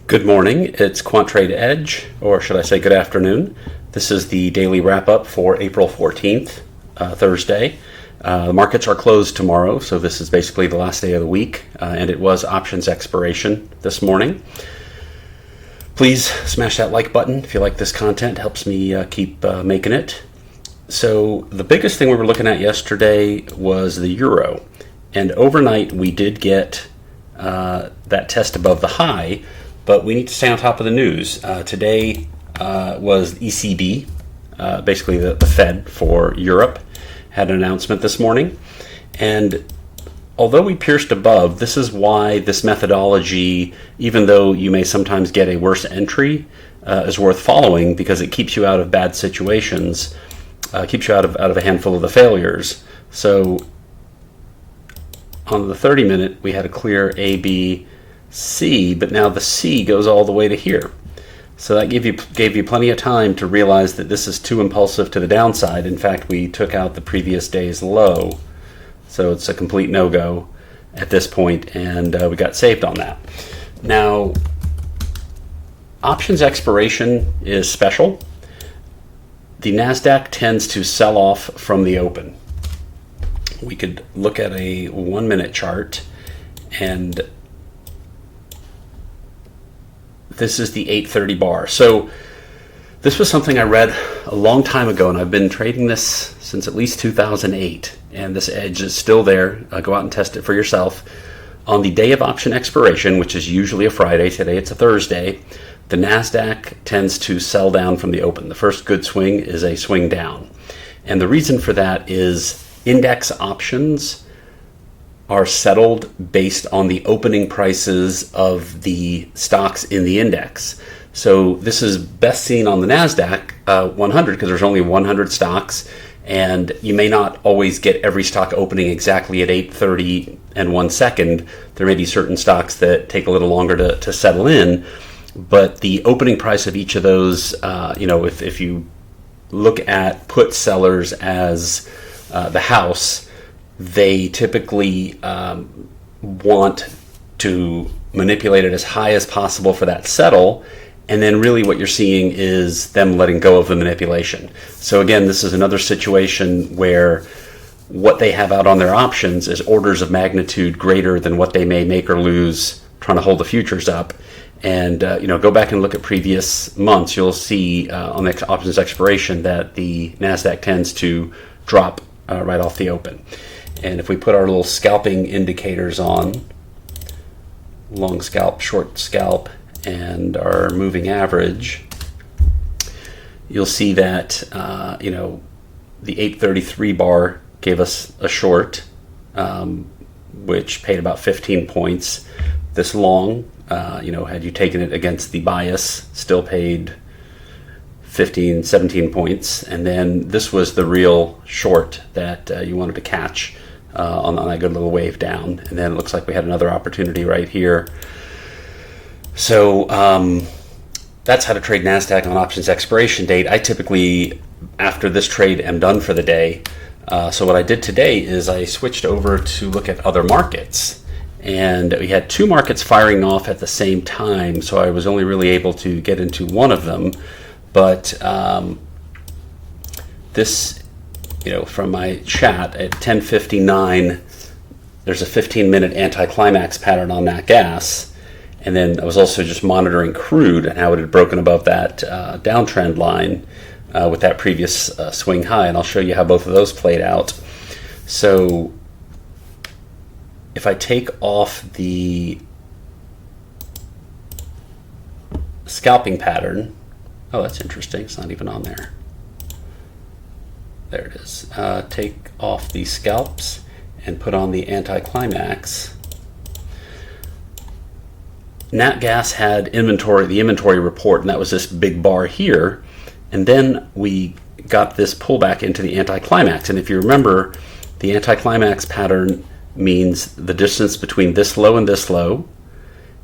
Good morning, it's Quant Trade Edge, or should I say good afternoon. This is the daily wrap-up for April 14th, Thursday. The markets are closed tomorrow, so this is basically the last day of the week, and it was options expiration this morning. Please smash that like button if you like this content. It helps me keep making it. So the biggest thing we were looking at yesterday was the euro, and overnight we did get that test above the high, but we need to stay on top of the news. Today was ECB, basically the Fed for Europe, had an announcement this morning. And although we pierced above, this is why this methodology, even though you may sometimes get a worse entry, is worth following because it keeps you out of bad situations, keeps you out of a handful of the failures. So on the 30-minute, we had a clear A, B, C, but now the C goes all the way to here. So that gave you plenty of time to realize that this is too impulsive to the downside. In fact, we took out the previous day's low. So it's a complete no-go at this point, and we got saved on that. Now, options expiration is special. The Nasdaq tends to sell off from the open. We could look at a 1-minute chart, and this is the 830 bar. So this was something I read a long time ago, and I've been trading this since at least 2008, and this edge is still there. Go out and test it for yourself. On the day of option expiration, which is usually a Friday, today it's a Thursday, the Nasdaq tends to sell down from the open. The first good swing is a swing down. And the reason for that is index options are settled based on the opening prices of the stocks in the index. So this is best seen on the Nasdaq 100 because there's only 100 stocks, and you may not always get every stock opening exactly at 8:30 and 1 second. There may be certain stocks that take a little longer to settle in, but the opening price of each of those, if you look at put sellers as the house, they typically want to manipulate it as high as possible for that settle, and then really what you're seeing is them letting go of the manipulation. So again, this is another situation where what they have out on their options is orders of magnitude greater than what they may make or lose trying to hold the futures up. And go back and look at previous months. You'll see on the options expiration that the Nasdaq tends to drop right off the open. And if we put our little scalping indicators on, long scalp, short scalp, and our moving average, you'll see that the 833 bar gave us a short, which paid about 15 points. This long, had you taken it against the bias, still paid 15, 17 points. And then this was the real short that you wanted to catch on that good little wave down. And then it looks like we had another opportunity right here. So that's how to trade Nasdaq on options expiration date. I typically, after this trade, am done for the day. So what I did today is I switched over to look at other markets. And we had two markets firing off at the same time, so I was only really able to get into one of them. But this, from my chat at 10:59, there's a 15-minute anticlimax pattern on that gas. And then I was also just monitoring crude and how it had broken above that downtrend line with that previous swing high. And I'll show you how both of those played out. So if I take off the scalping pattern, oh, that's interesting. It's not even on there. There it is. Take off the scalps and put on the anticlimax. Nat Gas had the inventory report, and that was this big bar here. And then we got this pullback into the anticlimax. And if you remember, the anticlimax pattern means the distance between this low and this low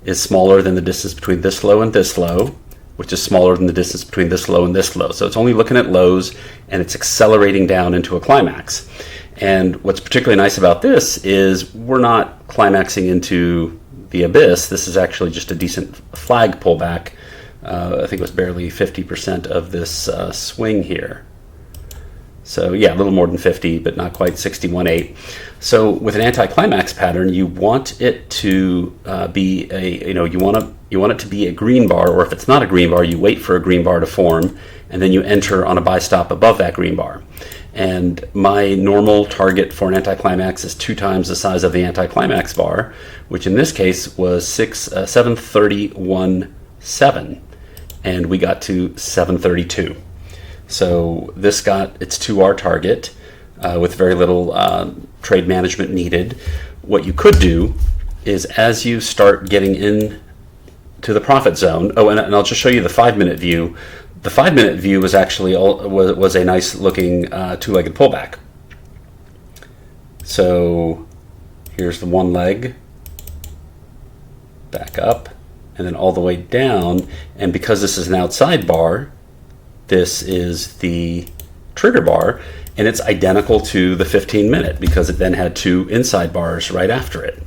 is smaller than the distance between this low and this low, which is smaller than the distance between this low and this low. So it's only looking at lows, and it's accelerating down into a climax. And what's particularly nice about this is we're not climaxing into the abyss, this is actually just a decent flag pullback. I think it was barely 50% of this swing here. So yeah, a little more than 50, but not quite 61.8. So with an anticlimax pattern, you want it to be a, you want it to be a green bar, or if it's not a green bar, you wait for a green bar to form, and then you enter on a buy stop above that green bar. And my normal target for an anticlimax is 2 times the size of the anticlimax bar, which in this case was 731.7, and we got to 732. So this got its 2R target with very little trade management needed. What you could do is, as you start getting in to the profit zone, and I'll just show you the 5-minute view. The 5-minute view was actually was a nice looking 2-legged pullback. So here's the one leg, back up, and then all the way down. And because this is an outside bar, this is the trigger bar, and it's identical to the 15-minute because it then had 2 inside bars right after it.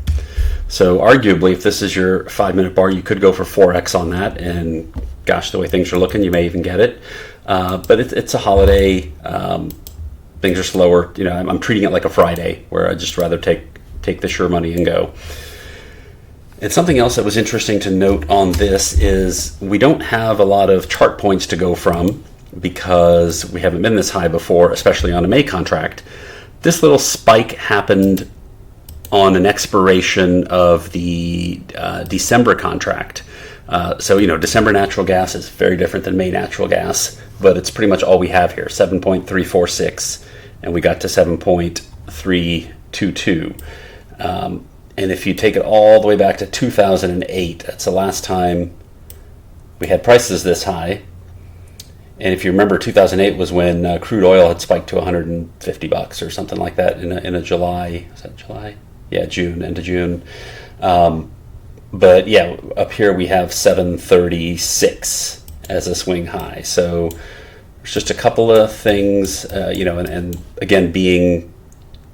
So arguably, if this is your 5-minute bar, you could go for 4x on that, and gosh, the way things are looking, you may even get it. But it's a holiday. Things are slower. I'm treating it like a Friday, where I'd just rather take the sure money and go. And something else that was interesting to note on this is we don't have a lot of chart points to go from because we haven't been this high before, especially on a May contract. This little spike happened on an expiration of the December contract. So December natural gas is very different than May natural gas, but it's pretty much all we have here, 7.346, and we got to 7.322. And if you take it all the way back to 2008, that's the last time we had prices this high. And if you remember, 2008 was when crude oil had spiked to $150 or something like that in a July. Was that July? Yeah, June, end of June. But yeah, up here we have 736 as a swing high. So there's just a couple of things, and again, being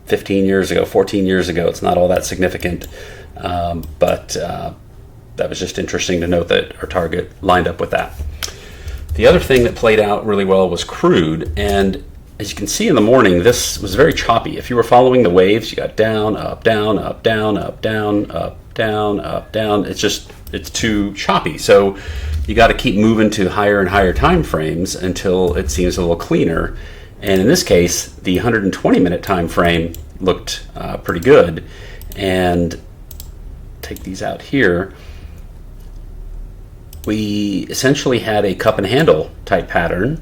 15 years ago, 14 years ago, it's not all that significant. But that was just interesting to note that our target lined up with that. The other thing that played out really well was crude, and as you can see in the morning, this was very choppy. If you were following the waves, you got down, up, down, up, down, up, down, up, down, up, down. It's too choppy. So you got to keep moving to higher and higher time frames until it seems a little cleaner. And in this case, the 120-minute time frame looked pretty good. And take these out here. We essentially had a cup and handle type pattern,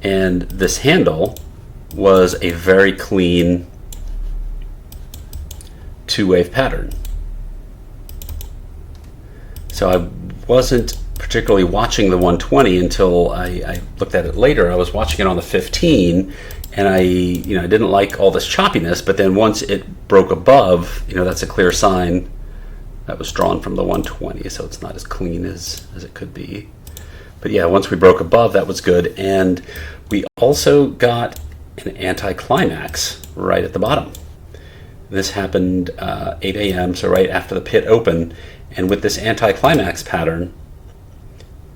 and this handle was a very clean 2-wave pattern. So I wasn't particularly watching the 120 until I looked at it later. I was watching it on the 15, and I didn't like all this choppiness, but then once it broke above, that's a clear sign that was drawn from the 120, so it's not as clean as it could be. But yeah, once we broke above, that was good. And we also got an anticlimax right at the bottom. This happened 8 a.m., so right after the pit open. And with this anticlimax pattern,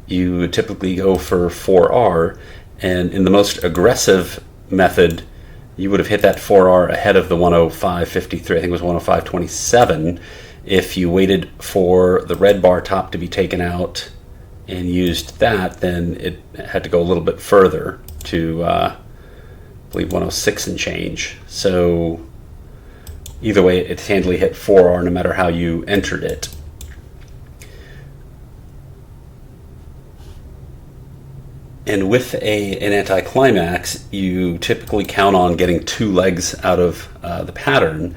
you would typically go for 4R. And in the most aggressive method, you would have hit that 4R ahead of the 105.53. I think it was 105.27. If you waited for the red bar top to be taken out and used that, then it had to go a little bit further to, I believe, 106 and change. So either way, it handily hit 4R no matter how you entered it. And with an anticlimax, you typically count on getting 2 legs out of the pattern.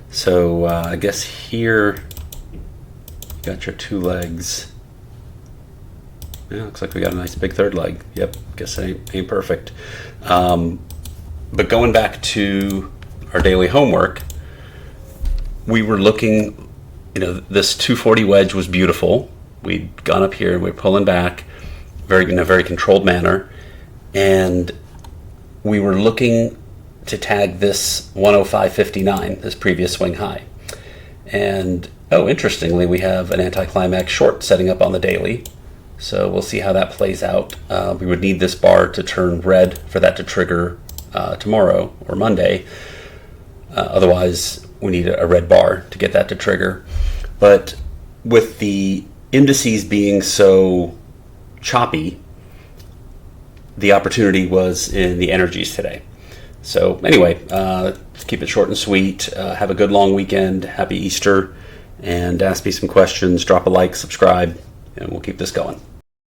So I guess here you got your 2 legs. Yeah, looks like we got a nice big 3rd leg. Yep, guess ain't perfect. But going back to our daily homework, we were looking, this 240 wedge was beautiful. We'd gone up here and we're pulling back in a very controlled manner, and we were looking to tag this 105.59, this previous swing high. And Oh, interestingly, we have an anticlimax short setting up on the daily. So we'll see how that plays out. We would need this bar to turn red for that to trigger tomorrow or Monday. Otherwise, we need a red bar to get that to trigger. But with the indices being so choppy, the opportunity was in the energies today. So anyway, let's keep it short and sweet. Have a good long weekend. Happy Easter. And ask me some questions. Drop a like, subscribe, and we'll keep this going.